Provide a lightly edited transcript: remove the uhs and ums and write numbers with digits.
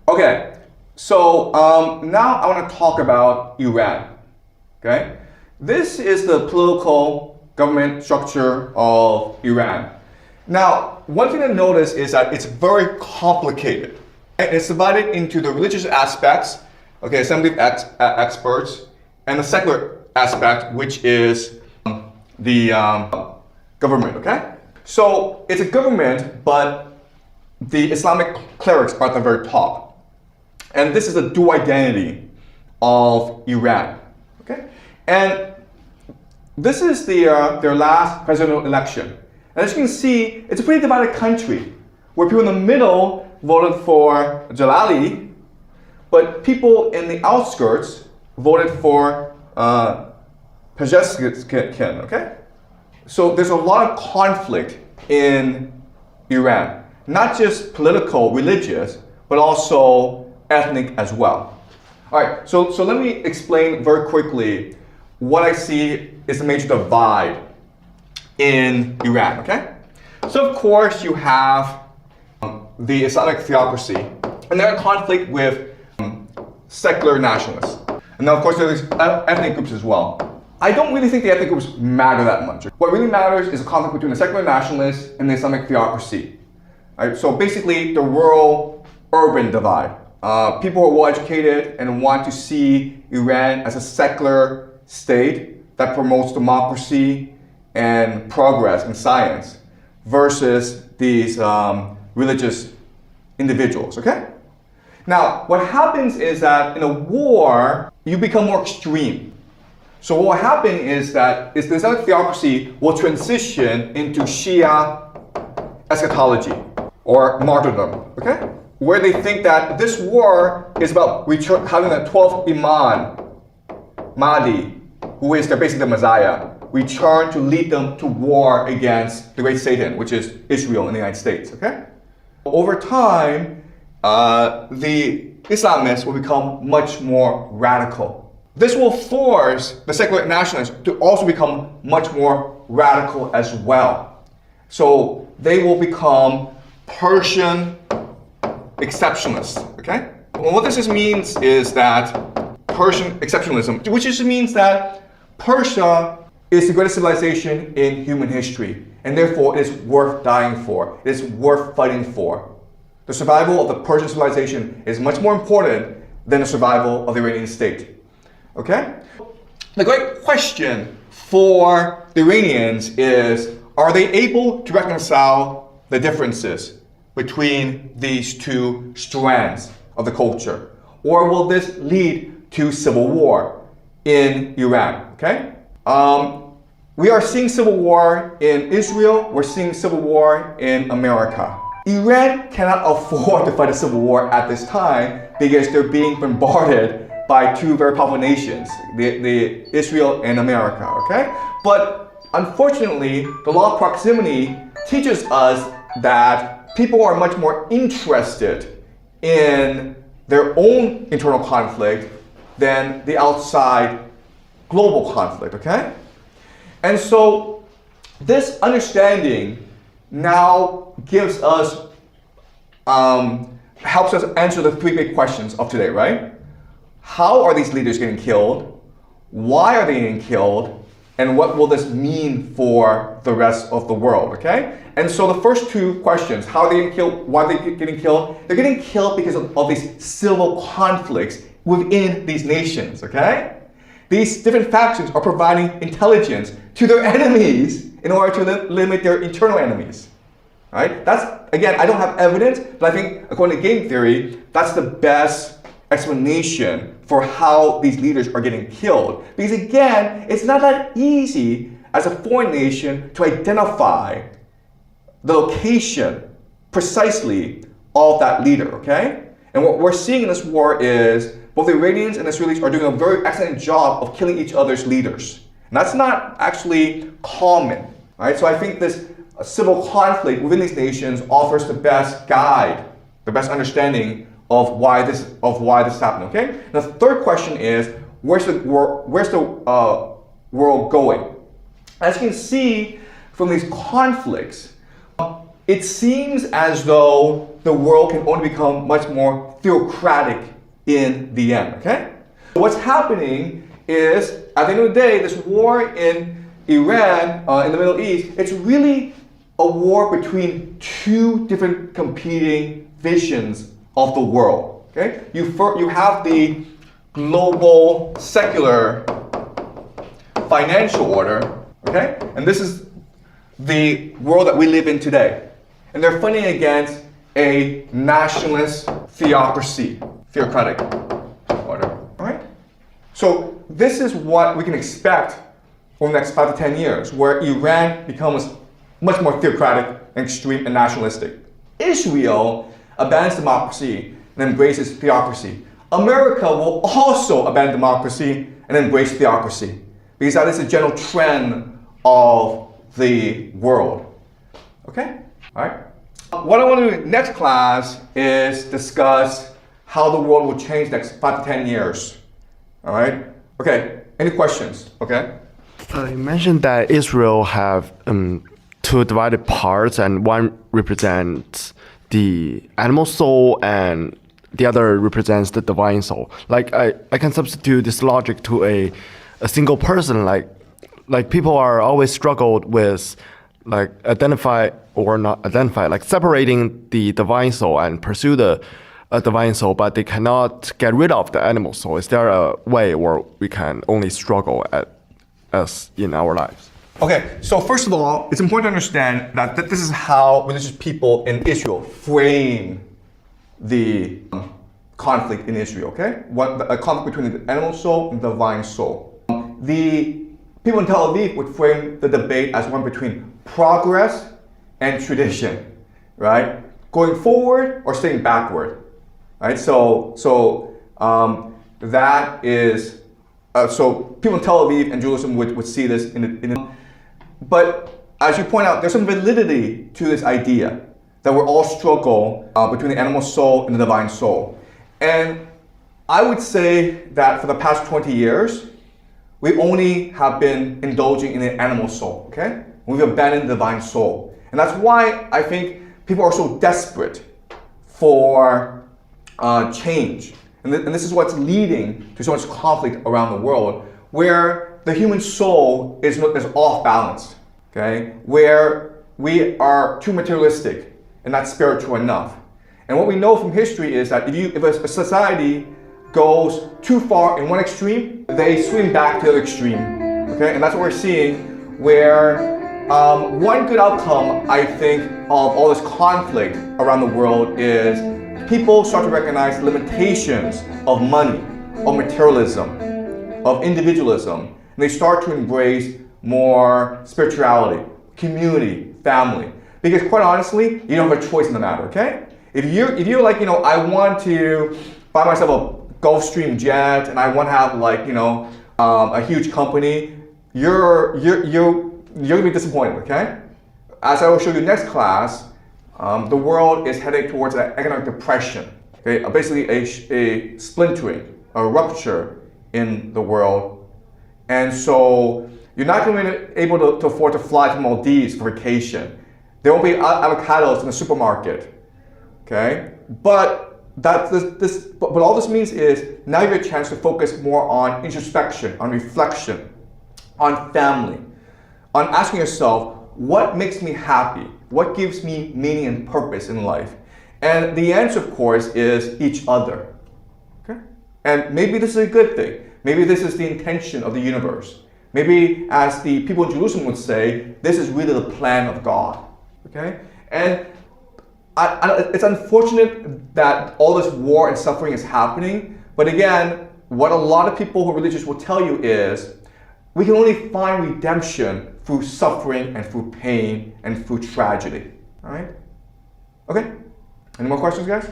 Okay, so now I want to talk about Iran. Okay, this is the political government structure of Iran. Now, one thing to notice is that it's very complicated. It's divided into the religious aspects, okay, assembly of experts, and the secular aspect, which is the government, okay? So it's a government, but the Islamic clerics are at the very top. And this is the dual identity of Iran, okay? And this is their last presidential election. And as you can see, it's a pretty divided country, where people in the middle voted for Jalali, but people in the outskirts voted for Pezeshkian, okay? So there's a lot of conflict in Iran, not just political, religious, but also ethnic as well. All right, so let me explain very quickly what I see is the major divide in Iran, okay? So of course you have the Islamic theocracy, and they're in conflict with secular nationalists. And now of course there's ethnic groups as well. I don't really think the ethnic groups matter that much. What really matters is a conflict between the secular nationalists and the Islamic theocracy. Right? So basically the rural-urban divide. People who are well educated and want to see Iran as a secular state that promotes democracy and progress in science versus these religious individuals, okay? Now, what happens is that in a war, you become more extreme. So what will happen is that the Islamic theocracy will transition into Shia eschatology or martyrdom, okay? Where they think that this war is about having the 12th Imam, Mahdi, who is basically the Messiah, return to lead them to war against the great Satan, which is Israel and the United States, okay? Over time, the Islamists will become much more radical. This will force the secular nationalists to also become much more radical as well. So they will become Persian exceptionalists, okay? Well, what this means is that Persian exceptionalism, which just means that Persia is the greatest civilization in human history, and therefore it is worth dying for. It is worth fighting for. The survival of the Persian civilization is much more important than the survival of the Iranian state. Okay? The great question for the Iranians is, are they able to reconcile the differences between these two strands of the culture? Or will this lead to civil war in Iran? Okay? We are seeing civil war in Israel. We're seeing civil war in America. Iran cannot afford to fight a civil war at this time because they're being bombarded by two very powerful nations, the Israel and America, okay? But unfortunately, the law of proximity teaches us that people are much more interested in their own internal conflict than the outside global conflict, okay? And so this understanding now gives us, helps us answer the three big questions of today, right? How are these leaders getting killed? Why are they getting killed? And what will this mean for the rest of the world, okay? And so the first two questions, how are they getting killed? Why are they getting killed? They're getting killed because of these civil conflicts within these nations, okay? These different factions are providing intelligence to their enemies in order to limit their internal enemies, right? That's, again, I don't have evidence, but I think according to game theory, that's the best explanation for how these leaders are getting killed. Because again, it's not that easy as a foreign nation to identify the location precisely of that leader, okay? And what we're seeing in this war is both the Iranians and Israelis are doing a very excellent job of killing each other's leaders. And that's not actually common, right? So I think this civil conflict within these nations offers the best guide, the best understanding of why this is happening, okay? The third question is, where's the world going? As you can see from these conflicts, it seems as though the world can only become much more theocratic in the end, okay? What's happening is, at the end of the day, this war in Iran, in the Middle East, it's really a war between two different competing visions of the world, okay? You have the global secular financial order, okay? And this is the world that we live in today. And they're fighting against a nationalist theocratic order, all right? So this is what we can expect over the next 5 to 10 years, where Iran becomes much more theocratic, and extreme, and nationalistic. Israel abandons democracy and embraces theocracy. America will also abandon democracy and embrace theocracy, because that is the general trend of the world. Okay? All right? What I want to do next class is discuss how the world will change next 5 to 10 years. All right? Okay. Any questions? Okay? You mentioned that Israel have two divided parts, and one represents the animal soul and the other represents the divine soul. Like I can substitute this logic to a single person. Like people are always struggled with like separating the divine soul and pursue the divine soul, but they cannot get rid of the animal soul. Is there a way where we can only struggle as in our lives? Okay, so first of all, it's important to understand that this is how religious people in Israel frame the conflict in Israel, okay? A conflict between the animal soul and the divine soul. The people in Tel Aviv would frame the debate as one between progress and tradition, right? Going forward or staying backward, right? So that is, so people in Tel Aviv and Jerusalem would see this but as you point out, there's some validity to this idea that we're all struggle between the animal soul and the divine soul. And I would say that for the past 20 years, we only have been indulging in the animal soul, okay? We've abandoned the divine soul. And that's why I think people are so desperate for change. And this is what's leading to so much conflict around the world, where the human soul is off balance, okay? Where we are too materialistic and not spiritual enough. And what we know from history is that if a society goes too far in one extreme, they swing back to the other extreme, okay? And that's what we're seeing, where one good outcome, I think, of all this conflict around the world is people start to recognize limitations of money, of materialism, of individualism, and they start to embrace more spirituality, community, family. Because quite honestly, you don't have a choice in the matter, okay? If you're like, I want to buy myself a Gulfstream jet and I want to have like, a huge company, you're gonna be disappointed, okay? As I will show you next class, the world is heading towards an economic depression, okay? Basically a splintering, a rupture in the world. And so you're not going to be able to afford to fly to Maldives for vacation. There won't be avocados in the supermarket, okay? But all this means is now you have a chance to focus more on introspection, on reflection, on family, on asking yourself, what makes me happy? What gives me meaning and purpose in life? And the answer, of course, is each other, okay? And maybe this is a good thing. Maybe this is the intention of the universe. Maybe, as the people in Jerusalem would say, this is really the plan of God, okay? And it's unfortunate that all this war and suffering is happening, but again, what a lot of people who are religious will tell you is, we can only find redemption through suffering and through pain and through tragedy, all right? Okay, any more questions, guys?